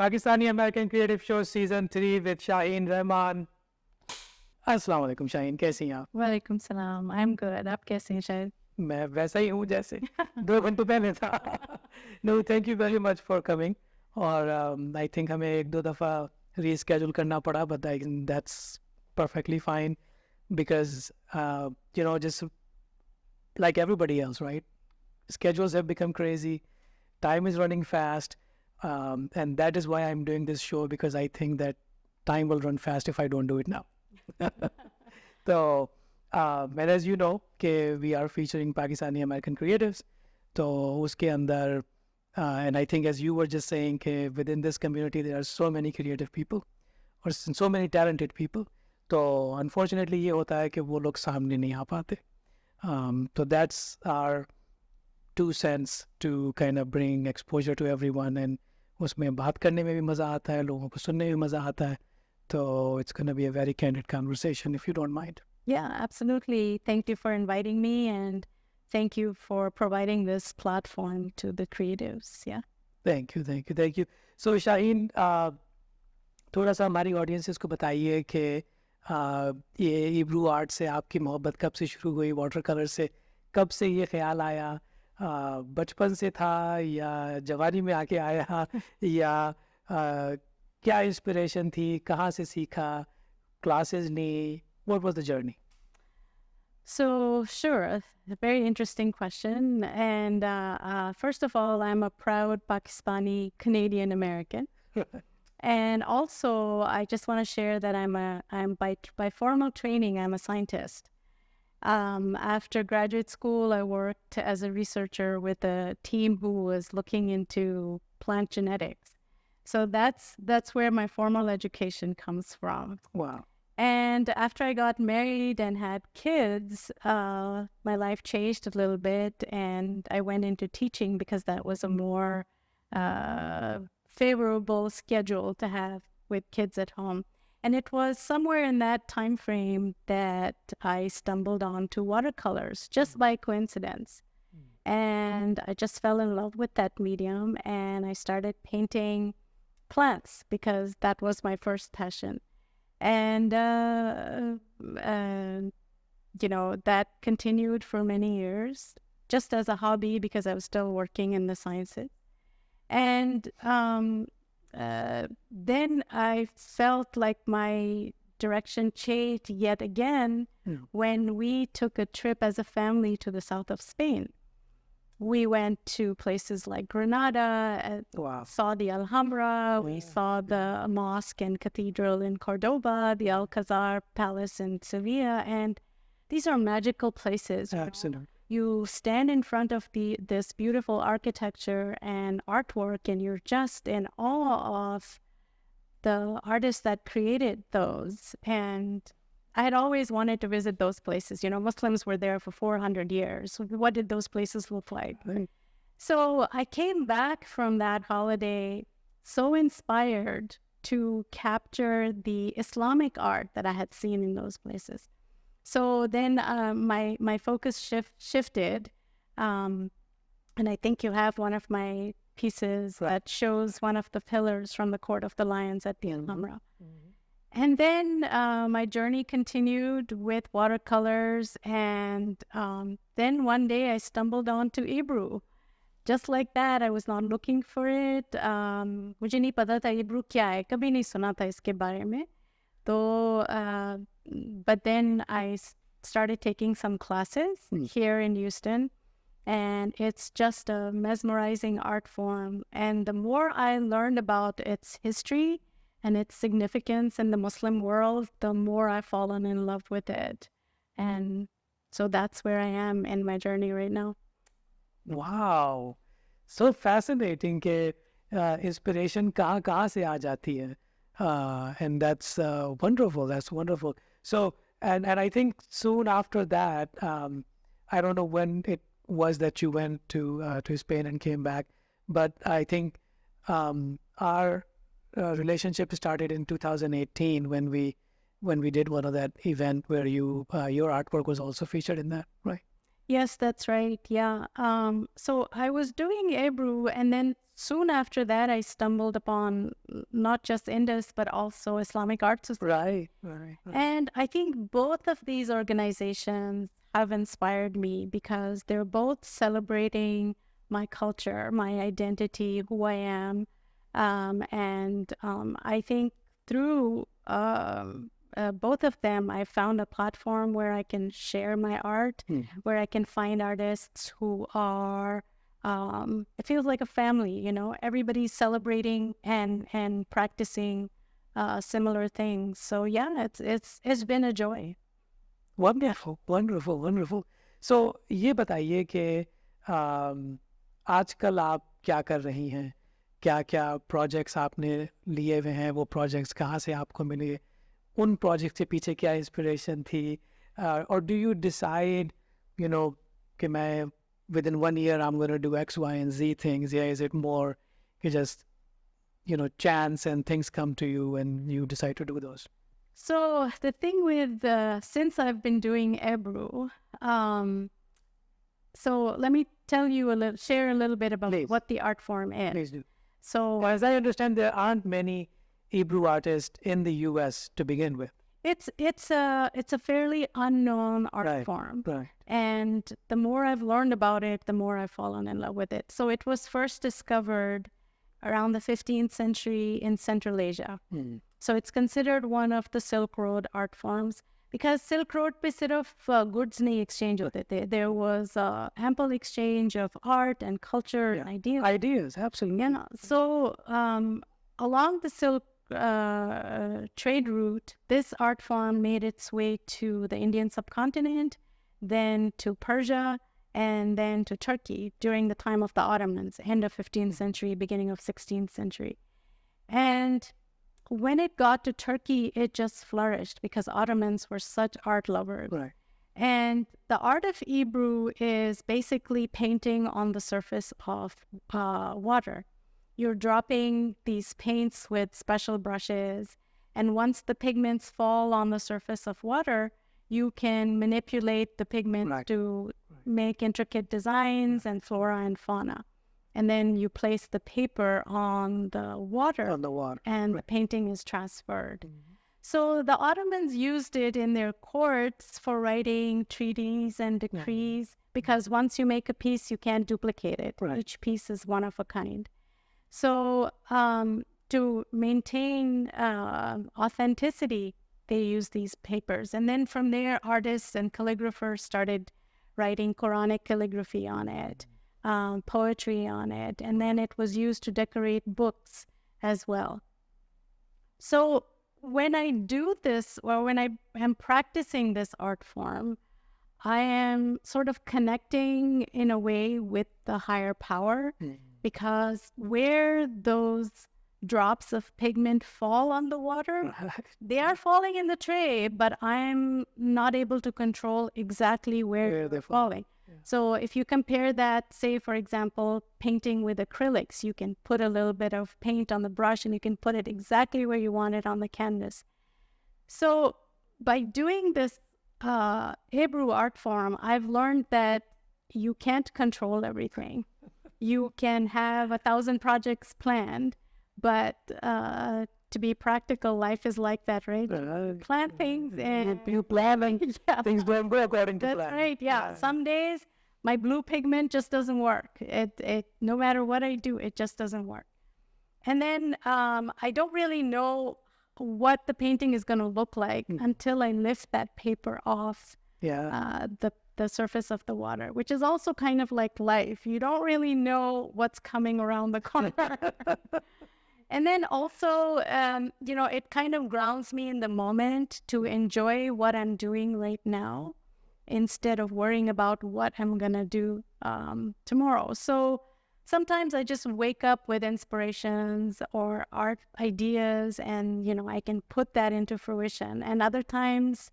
Pakistani American Creative Show Season 3 with Shaheen Rahman. Assalamu alaikum Shaheen, कैसी हैं आप? वालेकुम सलाम, I'm good. आप कैसे हैं शायद? मैं वैसा ही हूँ जैसे 2 घंटे पहले था. No, thank you very much for coming. और I think हमें 1-2 दफ़ा reschedule करना पड़ा, but I think that's perfectly fine because just like everybody else, right? Schedules have become crazy. Time is running fast. And that is why I'm doing this show, because I think that time will run fast if I don't do it now. So, and as you know, we are featuring Pakistani American Creatives. So, uske andar, and I think as you were just saying, within this community, there are so many creative people or so many talented people. So, unfortunately, ये होता है कि वो लोग सामने नहीं आ पाते. So that's our 2 cents to kind of bring exposure to everyone, and उसमें बात करने में भी मज़ा आता है, लोगों को सुनने में भी मज़ा आता है. So it's going to be a very candid conversation if you don't mind. Yeah, absolutely. Thank you for inviting me and thank you for providing this platform to the creatives. Yeah. Thank you. So Shaheen, थोड़ा सा हमारी audiences को बताइए कि ये इब्रू art से आपकी मोहब्बत कब से शुरू हुई, वाटर कलर से कब से ये ख्याल आया, बचपन से था या जवानी में आके आया, या क्या इंस्पिरेशन थी, कहाँ से सीखा, क्लासेस ली, what was the journey? So, sure, a very interesting question. And first of all, I'm a proud Pakistani Canadian American. And also, I just want to share that I'm by formal training, I'm a scientist. After graduate school, I worked as a researcher with a team who was looking into plant genetics. So that's where my formal education comes from. Wow. And after I got married and had kids, my life changed a little bit, and I went into teaching because that was a more favorable schedule to have with kids at home. And it was somewhere in that time frame that I stumbled onto watercolors, just by coincidence. And I just fell in love with that medium, and I started painting plants because that was my first passion. And, that continued for many years, just as a hobby because I was still working in the sciences. And then I felt like my direction changed yet again when we took a trip as a family to the south of Spain. We went to places like Granada, saw the Alhambra, we saw the mosque and cathedral in Cordoba, the Alcazar Palace in Sevilla, and these are magical places. Absolutely. You stand in front of this beautiful architecture and artwork, and you're just in awe of the artists that created those. And I had always wanted to visit those places. Muslims were there for 400 years. What did those places look like? Right. So I came back from that holiday so inspired to capture the Islamic art that I had seen in those places. So then my focus shifted, and I think you have one of my pieces that shows one of the pillars from the Court of the Lions at the Alhambra. And then my journey continued with watercolors, and then one day I stumbled onto Ebru. Just like that, I was not looking for it. मुझे नहीं पता था Ebru क्या है, कभी नहीं सुना था इसके बारे में. तो but then I started taking some classes here in Houston, and it's just a mesmerizing art form. And the more I learned about its history and its significance in the Muslim world, the more I've fallen in love with it. And so that's where I am in my journey right now. Wow. So fascinating कि inspiration कहाँ से आ जाती है. And that's wonderful. That's wonderful. So, and I think soon after that, I don't know when it was that you went to Spain and came back, but I think our relationship started in 2018 when we did one of that event where your artwork was also featured in that, right? Yes, that's right. Yeah. So I was doing Ebru, and then soon after that, I stumbled upon not just Indus, but also Islamic Art Society. Right. And I think both of these organizations have inspired me because they're both celebrating my culture, my identity, who I am. And I think through both of them, I found a platform where I can share my art, where I can find artists who are, it feels like a family, you know, everybody's celebrating and practicing similar things. So yeah, it's been a joy. Wonderful so ये बताइए कि आजकल आप क्या कर रही हैं, क्या क्या प्रोजेक्ट्स आपने लिए हुए हैं, वो प्रोजेक्ट्स कहाँ से आपको मिले, उन प्रोजेक्ट के पीछे क्या इंस्पिरेशन थी, और do you decide you know कि मैं with in 1 year I'm going to do X, Y and Z things, yeah, is it more you just chance and things come to you and you decide to do those? So the thing with since I've been doing Ebru, so let me tell you share a little bit about Please. what the art form is. Please do. So As I understand, there aren't many Hebrew artists in the US to begin with. it's a fairly unknown art form. Right. And the more I've learned about it, the more I've fallen in love with it. So it was first discovered around the 15th century in Central Asia. So it's considered one of the Silk Road art forms because Silk Road pe sirf goods nahi exchange hote the. There was ample exchange of art and culture and ideas. Ideas, absolutely. You know, so along the Silk trade route, this art form made its way to the Indian subcontinent, then to Persia, and then to Turkey during the time of the Ottomans, end of 15th century, beginning of 16th century. And when it got to Turkey, it just flourished because Ottomans were such art lovers. Right. And the art of Ebru is basically painting on the surface of water. You're dropping these paints with special brushes, and once the pigments fall on the surface of water, you can manipulate the pigments to make intricate designs and flora and fauna. And then you place the paper on the water, and the painting is transferred. So the Ottomans used it in their courts for writing treaties and decrees, because once you make a piece, you can't duplicate it. Each piece is one of a kind. So to maintain authenticity, they use these papers. And then from there, artists and calligraphers started writing Quranic calligraphy on it, poetry on it, and then it was used to decorate books as well. So when I do this, or when I am practicing this art form, I am sort of connecting in a way with the higher power, because where those drops of pigment fall on the water, they are falling in the tray, but I'm not able to control exactly where they're falling. So if you compare that, say, for example, painting with acrylics, you can put a little bit of paint on the brush and you can put it exactly where you want it on the canvas. So by doing this Hebrew art form, I've learned that you can't control everything. You can have 1,000 projects planned, but to be practical, life is like that, right? Plan things and you plan and things don't go according to plan. That's right. Yeah. Some days my blue pigment just doesn't work. It no matter what I do, it just doesn't work. And then I don't really know what the painting is going to look like until I lift that paper off the surface of the water, which is also kind of like life. You don't really know what's coming around the corner. And then also, it kind of grounds me in the moment to enjoy what I'm doing right now instead of worrying about what I'm going to do tomorrow. So sometimes I just wake up with inspirations or art ideas and, I can put that into fruition. And other times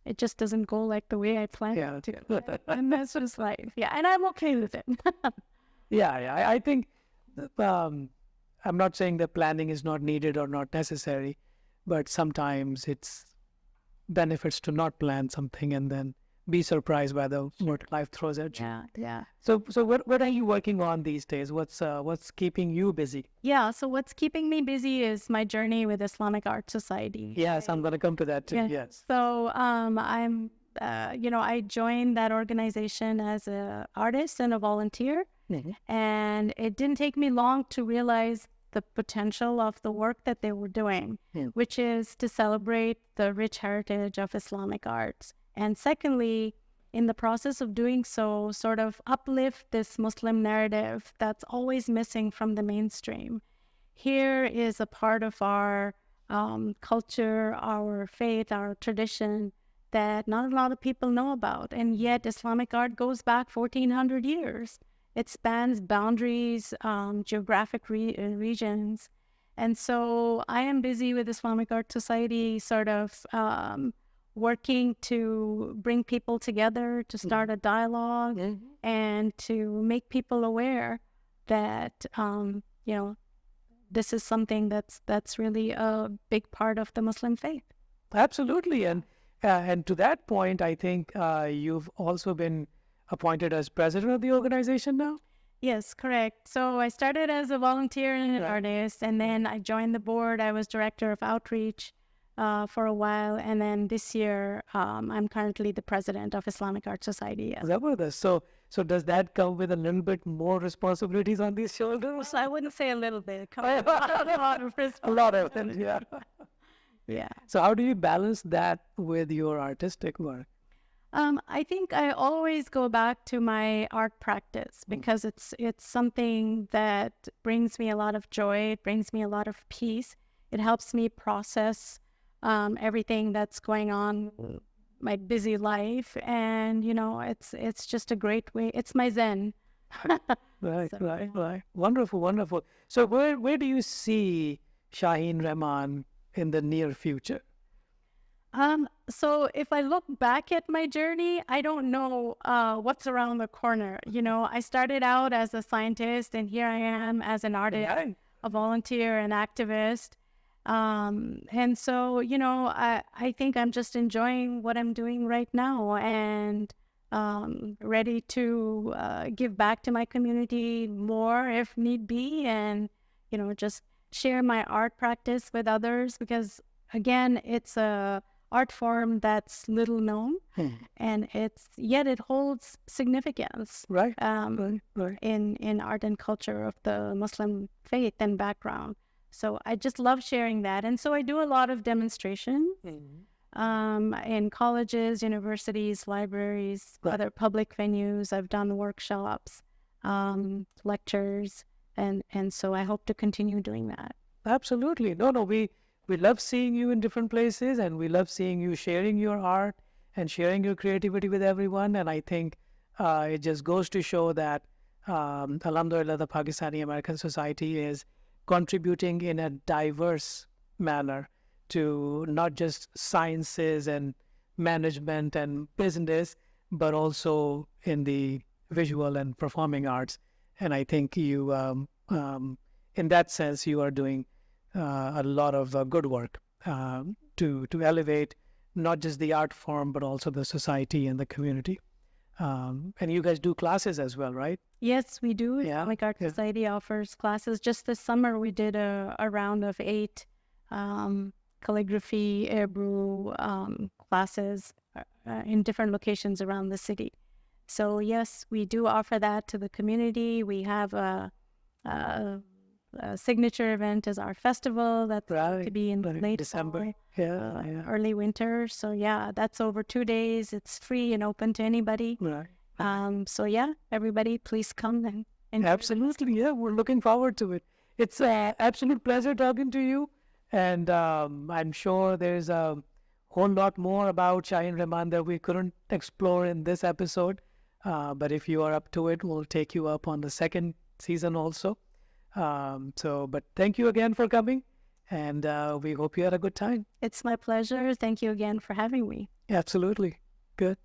it just doesn't go like the way I planned it to. And that's just life. Yeah. And I'm okay with it. I think I'm not saying that planning is not needed or not necessary, but sometimes it's benefits to not plan something and then be surprised by what life throws at you. Yeah. So what are you working on these days? What's keeping you busy? Yeah. So what's keeping me busy is my journey with Islamic Art Society. Yes, I'm going to come to that too. Yeah. Yes. So I'm, I joined that organization as an artist and a volunteer, and it didn't take me long to realize the potential of the work that they were doing, which is to celebrate the rich heritage of Islamic arts. And secondly, in the process of doing so, sort of uplift this Muslim narrative that's always missing from the mainstream. Here is a part of our culture, our faith, our tradition that not a lot of people know about. And yet Islamic art goes back 1400 years. It spans boundaries, geographic regions. And so I am busy with Islamic Art Society, sort of working to bring people together, to start a dialogue, and to make people aware that, this is something that's really a big part of the Muslim faith. Absolutely. And to that point, I think you've also been appointed as president of the organization now? Yes, correct. So I started as a volunteer and an artist, and then I joined the board. I was director of outreach for a while, and then this year I'm currently the president of Islamic Art Society. Yes. Zabardast. So does that come with a little bit more responsibilities on these shoulders? So I wouldn't say a little bit. Come on, a lot of A lot of them, yeah. Yeah. So how do you balance that with your artistic work? I think I always go back to my art practice because it's something that brings me a lot of joy. It brings me a lot of peace. It helps me process everything that's going on in my busy life, and it's just a great way. It's my zen. Right. Wonderful. So where do you see Shaheen Rahman in the near future? So if I look back at my journey, I don't know what's around the corner. I started out as a scientist, and here I am as an artist, a volunteer, an activist. And so, I think I'm just enjoying what I'm doing right now, and ready to give back to my community more if need be, and, just share my art practice with others, because again, it's a art form that's little known, and it holds significance, right. In art and culture of the Muslim faith and background. So I just love sharing that, and so I do a lot of demonstrations in colleges, universities, libraries, other public venues. I've done workshops, lectures, and so I hope to continue doing that. Absolutely. No, we love seeing you in different places, and we love seeing you sharing your art and sharing your creativity with everyone. And I think it just goes to show that, Alhamdulillah, the Pakistani American Society is contributing in a diverse manner to not just sciences and management and business, but also in the visual and performing arts. And I think you, in that sense, you are doing a lot of good work to elevate not just the art form, but also the society and the community. And you guys do classes as well, right? Yes, we do. Islamic Art Society offers classes. Just this summer, we did a round of 8 calligraphy, Ebru classes in different locations around the city. So yes, we do offer that to the community. We have a signature event is our festival that's to be in late December, fall, early winter. So that's over 2 days. It's free and open to anybody. Right. So everybody, please come and absolutely. Yeah, we're looking forward to it. It's an absolute pleasure talking to you, and I'm sure there's a whole lot more about Shaheen Rahman that we couldn't explore in this episode. But if you are up to it, we'll take you up on the second season also. But thank you again for coming, and we hope you had a good time. It's my pleasure. Thank you again for having me. Absolutely. Good.